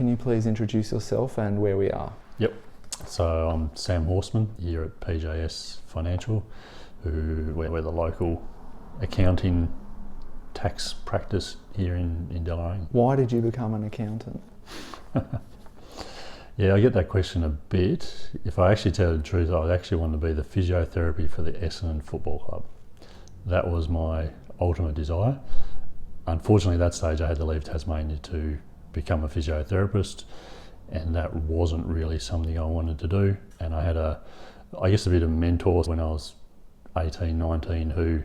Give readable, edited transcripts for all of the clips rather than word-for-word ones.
Can you please introduce yourself and where we are? Yep. So I'm Sam Horsman here at PJS Financial, we're the local accounting tax practice here in Deloraine. Why did you become an accountant? Yeah, I get that question a bit. If I actually tell the truth, I actually wanted to be the physiotherapy for the Essendon Football Club. That was my ultimate desire. Unfortunately, at that stage I had to leave Tasmania to become a physiotherapist, and that wasn't really something I wanted to do. And I had a bit of mentors when I was 18, 19 who,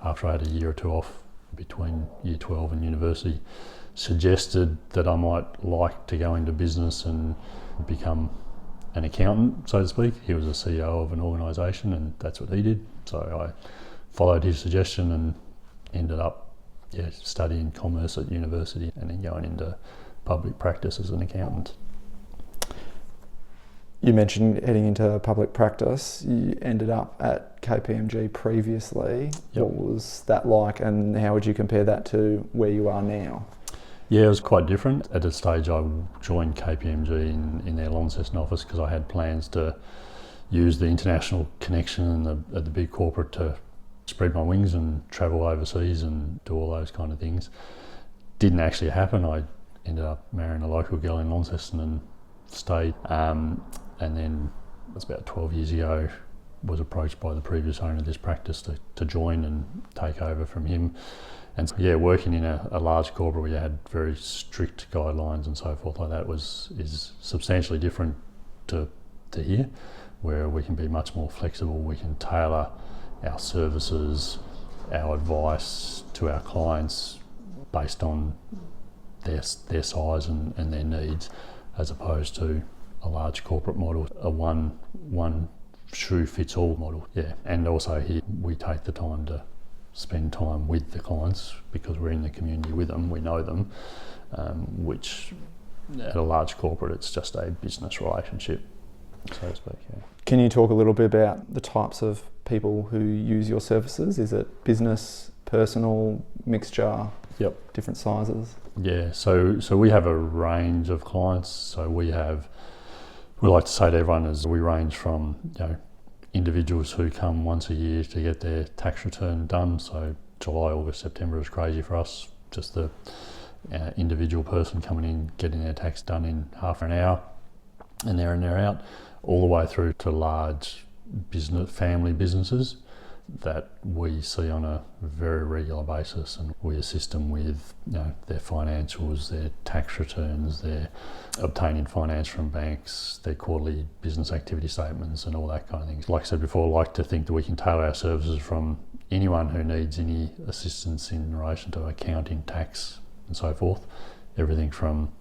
after I had a year or two off between year 12 and university, suggested that I might like to go into business and become an accountant, so to speak. He was the CEO of an organisation and that's what he did. So I followed his suggestion and ended up studying commerce at university and then going into public practice as an accountant. You mentioned heading into public practice. You ended up at KPMG previously. Yep. What was that like, and how would you compare that to where you are now? Yeah, it was quite different. At a stage I joined KPMG in their Launceston office because I had plans to use the international connection at the big corporate to spread my wings and travel overseas and do all those kind of things. Didn't actually happen. I ended up marrying a local girl in Launceston and stayed. And then that's about 12 years ago, was approached by the previous owner of this practice to join and take over from him. And so, working in a large corporate where you had very strict guidelines and so forth like that is substantially different to here, where we can be much more flexible. We can tailor our services, our advice to our clients based on their size and their needs, as opposed to a large corporate model, a one shoe fits all model. Yeah, and also here we take the time to spend time with the clients because we're in the community with them, we know them, which at a large corporate it's just a business relationship, so to speak. Yeah. Can you talk a little bit about the types of people who use your services? Is it business, personal, mixture? Yep. Different sizes? Yeah, so we have a range of clients. So we like to say to everyone is we range from individuals who come once a year to get their tax return done. So July, August, September is crazy for us. Just the individual person coming in, getting their tax done in half an hour, and they're out, all the way through to large family businesses that we see on a very regular basis, and we assist them with their financials, their tax returns, their obtaining finance from banks, their quarterly business activity statements and all that kind of things. Like I said before, I like to think that we can tailor our services from anyone who needs any assistance in relation to accounting, tax and so forth. Everything from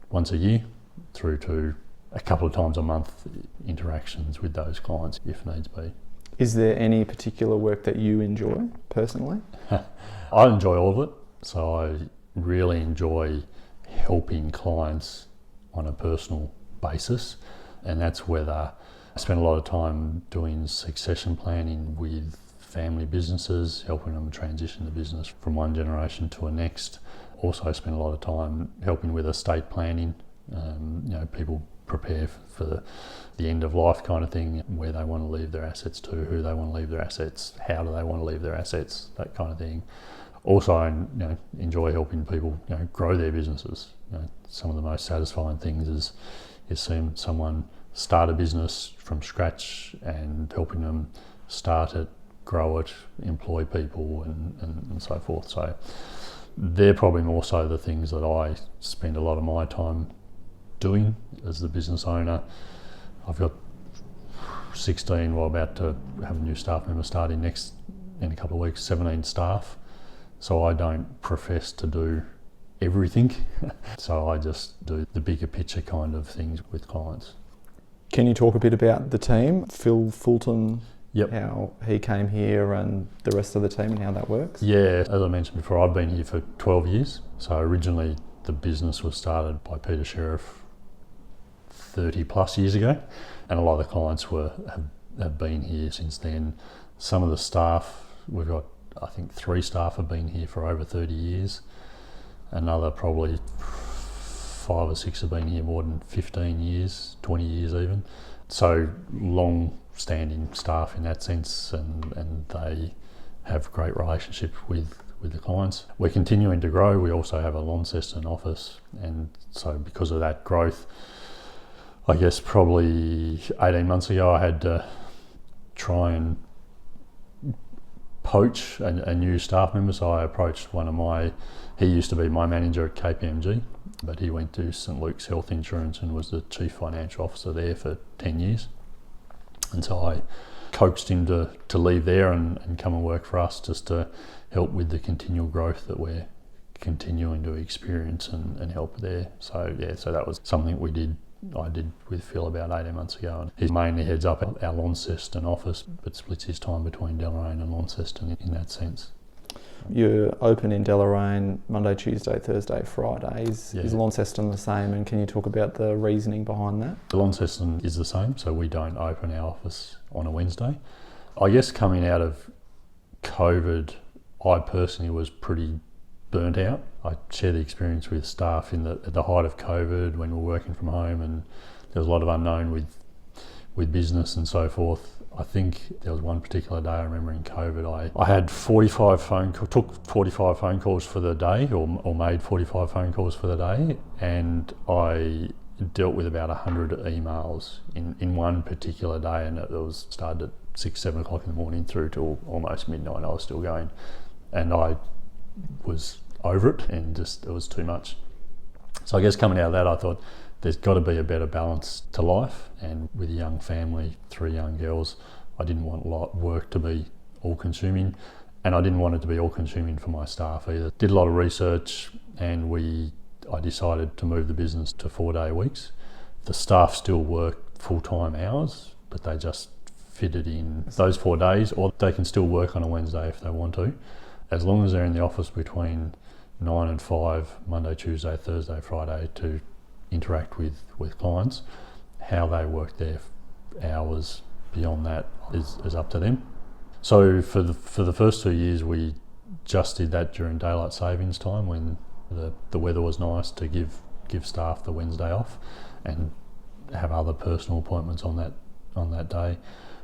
once a year through to a couple of times a month interactions with those clients if needs be. Is there any particular work that you enjoy personally? I enjoy all of it. So I really enjoy helping clients on a personal basis, and that's whether I spend a lot of time doing succession planning with family businesses, helping them transition the business from one generation to a next. Also spend a lot of time helping with estate planning. People prepare for the end of life kind of thing, where they want to leave their assets to, who they want to leave their assets, how do they want to leave their assets, that kind of thing. Also, I enjoy helping people grow their businesses. Some of the most satisfying things is seeing someone start a business from scratch and helping them start it, grow it, employ people and so forth. So they're probably more so the things that I spend a lot of my time doing as the business owner. I've got 16, about to have a new staff member starting in a couple of weeks, 17 staff. So I don't profess to do everything. So I just do the bigger picture kind of things with clients. Can you talk a bit about the team? Phil Fulton, Yep. How he came here and the rest of the team and how that works? Yeah, as I mentioned before, I've been here for 12 years. So originally the business was started by Peter Sheriff 30 plus years ago, and a lot of the clients have been here since then. Some of the staff, we've got, I think 3 staff have been here for over 30 years. Another probably 5 or 6 have been here more than 15 years, 20 years even. So long-standing staff in that sense, and they have great relationship with the clients. We're continuing to grow. We also have a Launceston office, and so because of that growth, I guess probably 18 months ago I had to try and poach a new staff member. So I approached he used to be my manager at KPMG, but he went to St Luke's Health Insurance and was the Chief Financial Officer there for 10 years. And so I coaxed him to leave there and come and work for us, just to help with the continual growth that we're continuing to experience and help there. So that was something I did with Phil about 18 months ago. And he mainly heads up our Launceston office, but splits his time between Deloraine and Launceston in that sense. You're open in Deloraine Monday, Tuesday, Thursday, Fridays. Yeah. Is Launceston the same, and can you talk about the reasoning behind that? Launceston is the same, so we don't open our office on a Wednesday. I guess coming out of COVID, I personally was pretty burnt out. I share the experience with staff at the height of COVID, when we were working from home and there was a lot of unknown with business and so forth. I think there was one particular day I remember in COVID, I had took 45 phone calls for the day, or made 45 phone calls for the day, and I dealt with about 100 emails in one particular day, and it was started at 6, 7 o'clock in the morning through till almost midnight. I was still going, and I was over it, and just it was too much. So I guess coming out of that, I thought there's got to be a better balance to life, and with a young family, 3 young girls, I didn't want work to be all consuming, and I didn't want it to be all consuming for my staff either. Did a lot of research, and I decided to move the business to 4-day weeks. The staff still work full-time hours, but they just fit it in those 4 days, or they can still work on a Wednesday if they want to, as long as they're in the office between 9 and 5, Monday, Tuesday, Thursday, Friday, to interact with clients. How they work their hours beyond that is up to them. So for the first 2 years, we just did that during daylight savings time, when the weather was nice, to give staff the Wednesday off and have other personal appointments on that day.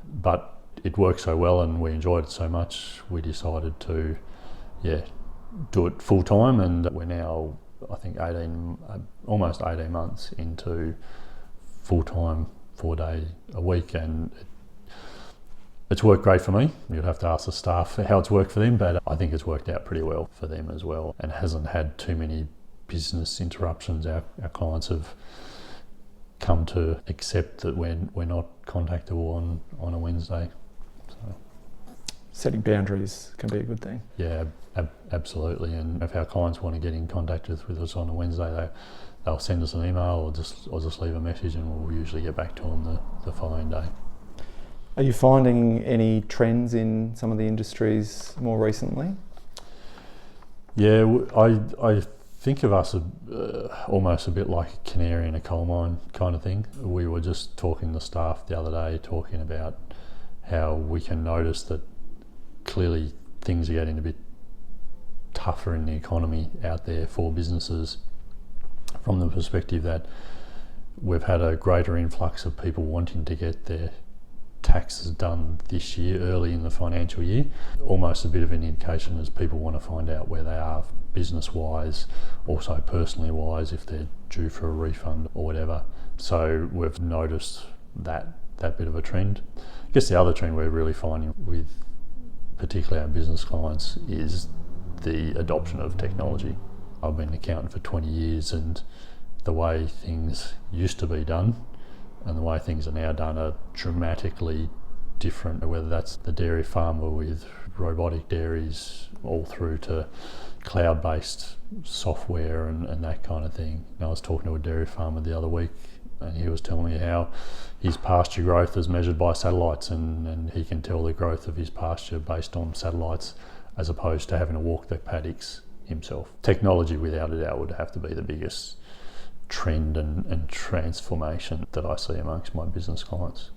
But it worked so well and we enjoyed it so much, we decided to do it full time, and we're now, I think, almost 18 months into full time, 4 day a week, and it's worked great for me. You'd have to ask the staff how it's worked for them, but I think it's worked out pretty well for them as well, and hasn't had too many business interruptions. Our clients have come to accept that we're not contactable on a Wednesday. So. Setting boundaries can be a good thing. Yeah, absolutely. And if our clients want to get in contact with us on a Wednesday, they'll send us an email or just leave a message, and we'll usually get back to them the following day. Are you finding any trends in some of the industries more recently? Yeah, I think of us almost a bit like a canary in a coal mine kind of thing. We were just talking to staff the other day, talking about how we can notice that clearly things are getting a bit tougher in the economy out there for businesses, from the perspective that we've had a greater influx of people wanting to get their taxes done this year, early in the financial year. Almost a bit of an indication as people want to find out where they are business-wise, also personally-wise, if they're due for a refund or whatever. So we've noticed that bit of a trend. I guess the other trend we're really finding with particularly our business clients is the adoption of technology. I've been an accountant for 20 years, and the way things used to be done and the way things are now done are dramatically different, whether that's the dairy farmer with robotic dairies all through to cloud-based software and that kind of thing. I was talking to a dairy farmer the other week, and he was telling me how his pasture growth is measured by satellites, and he can tell the growth of his pasture based on satellites, as opposed to having to walk the paddocks himself. Technology, without a doubt, would have to be the biggest trend and transformation that I see amongst my business clients.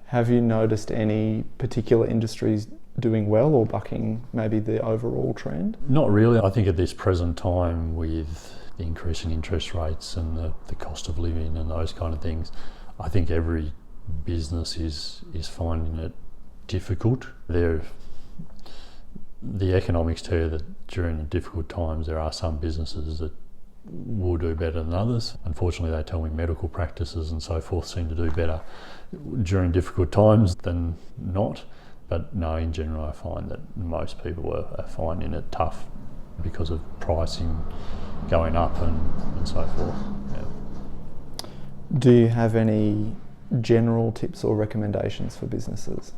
Have you noticed any particular industries doing well or bucking maybe the overall trend? Not really. I think at this present time, with the increase in interest rates and the cost of living and those kind of things, I think every business is finding it difficult. The economics tell you that during difficult times there are some businesses that will do better than others. Unfortunately, they tell me medical practices and so forth seem to do better during difficult times than not. But no, in general, I find that most people are finding it tough because of pricing going up and so forth. Yeah. Do you have any general tips or recommendations for businesses?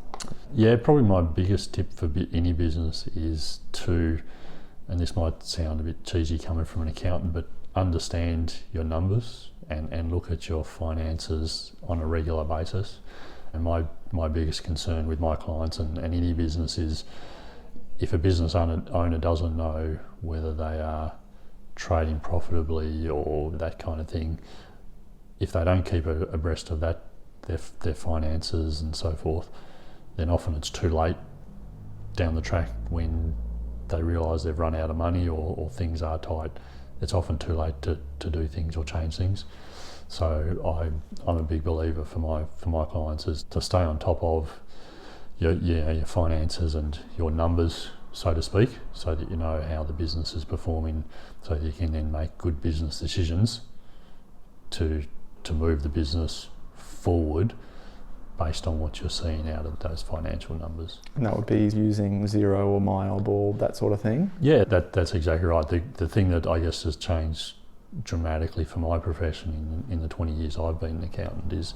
Yeah, probably my biggest tip for any business is to, and this might sound a bit cheesy coming from an accountant, but understand your numbers and look at your finances on a regular basis. And my biggest concern with my clients and any business is if a business owner doesn't know whether they are trading profitably or that kind of thing, if they don't keep abreast of that, their finances and so forth, then often it's too late down the track when they realise they've run out of money or things are tight. It's often too late to do things or change things. So I'm a big believer for my clients is to stay on top of your finances and your numbers, so to speak, so that you know how the business is performing, so that you can then make good business decisions to move the business forward based on what you're seeing out of those financial numbers. And that would be using Xero or MYOB or that sort of thing? Yeah, that's exactly right. The thing that I guess has changed dramatically for my profession in the 20 years I've been an accountant is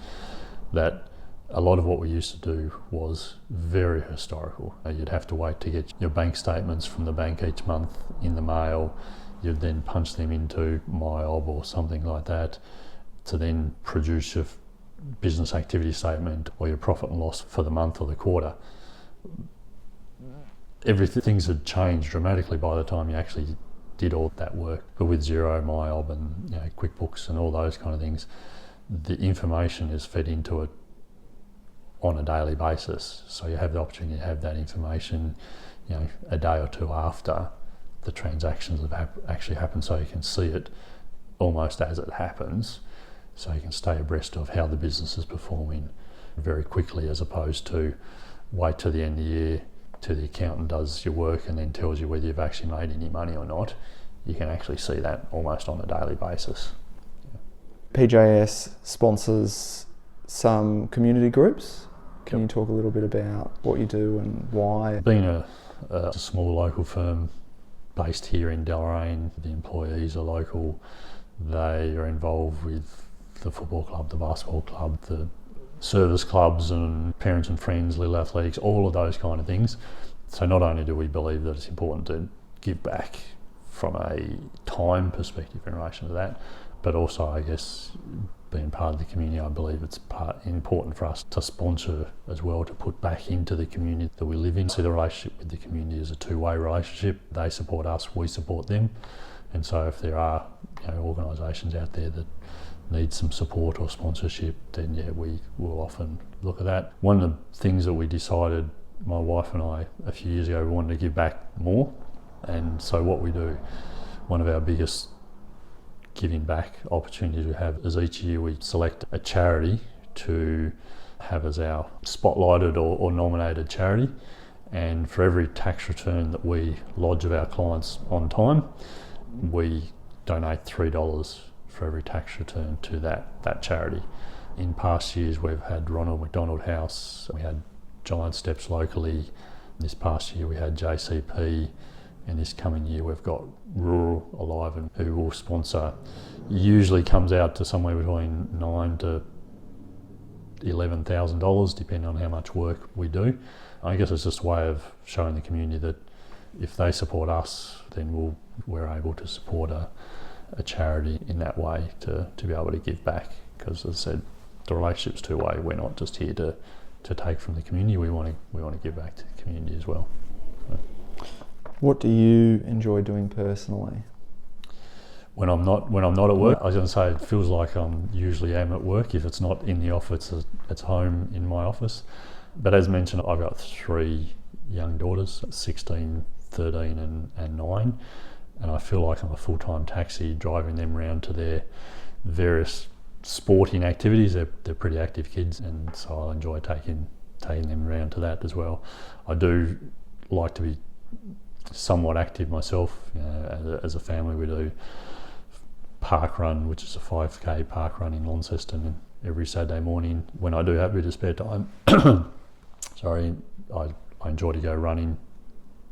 that a lot of what we used to do was very historical. You'd have to wait to get your bank statements from the bank each month in the mail. You'd then punch them into MYOB or something like that to then produce your business activity statement or your profit and loss for the month or the quarter. Things had changed dramatically by the time you actually did all that work. But with Xero, MYOB and QuickBooks and all those kind of things, the information is fed into it on a daily basis. So you have the opportunity to have that information, a day or two after the transactions have actually happened, so you can see it almost as it happens. So you can stay abreast of how the business is performing very quickly, as opposed to wait till the end of the year till the accountant does your work and then tells you whether you've actually made any money or not. You can actually see that almost on a daily basis. PJS sponsors some community groups. Can you talk a little bit about what you do and why? Being a small local firm based here in Deloraine, the employees are local. They are involved with the football club, the basketball club, the service clubs and parents and friends, little athletics, all of those kind of things. So not only do we believe that it's important to give back from a time perspective in relation to that, but also I guess being part of the community, I believe it's important for us to sponsor as well, to put back into the community that we live in. So the relationship with the community is a two-way relationship. They support us, we support them. And so if there are organisations out there that need some support or sponsorship, then we will often look at that. One of the things that we decided, my wife and I, a few years ago, we wanted to give back more. And so what we do, one of our biggest giving back opportunities we have is each year we select a charity to have as our spotlighted or nominated charity. And for every tax return that we lodge of our clients on time, we donate $3 for every tax return to that charity. In past years we've had Ronald McDonald House, we had Giant Steps locally. This past year we had JCP, and this coming year we've got Rural Alive, and who will sponsor. Usually comes out to somewhere between $9,000 to $11,000 depending on how much work we do. I guess it's just a way of showing the community that if they support us, then we're able to support a charity in that way to be able to give back, because as I said, the relationship's two-way. We're not just here to take from the community, we want to give back to the community as well. So. What do you enjoy doing personally? When I'm not at work, I was going to say it feels like I'm usually am at work. If it's not in the office, it's home in my office. But as mentioned, I've got 3 young daughters, 16, 13 and 9. and I feel like I'm a full-time taxi driving them around to their various sporting activities. They're pretty active kids, and so I enjoy taking them around to that as well. I do like to be somewhat active myself. As a family, we do park run, which is a 5k park run in Launceston every Saturday morning when I do have a bit of spare time. Sorry, I enjoy to go running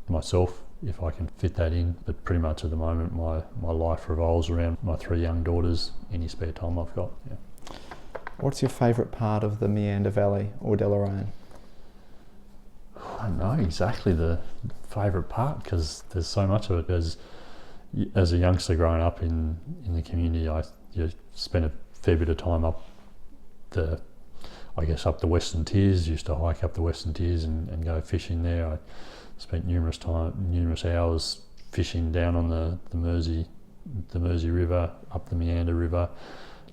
myself if I can fit that in, but pretty much at the moment my life revolves around my 3 young daughters, any spare time I've got. Yeah. What's your favourite part of the Meander Valley or Deloraine? I don't know exactly the favourite part, because there's so much of it. As a youngster growing up in the community, I spent a fair bit of time up the Western Tiers. Used to hike up the Western Tiers and go fishing there. I spent numerous hours fishing down on the Mersey River, up the Meander River.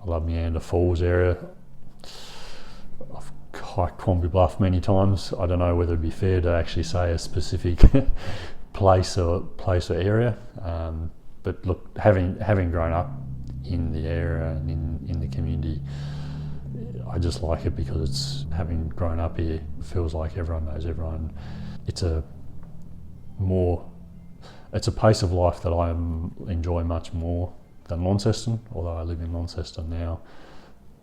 I love Meander Falls area. I've hiked Quamby Bluff many times. I don't know whether it'd be fair to actually say a specific place or area, but look, having grown up in the area and in the community, I just like it because it's, having grown up here, it feels like everyone knows everyone. It's a pace of life that I enjoy much more than Launceston, although I live in Launceston now.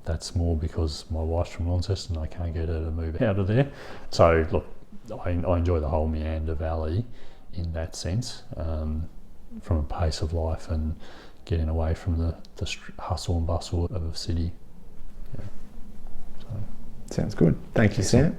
That's more because my wife's from Launceston. I can't get her to move out of there. So look, I enjoy the whole Meander Valley in that sense, from a pace of life and getting away from the hustle and bustle of a city. Yeah. So. Sounds good. Thank you, Sam.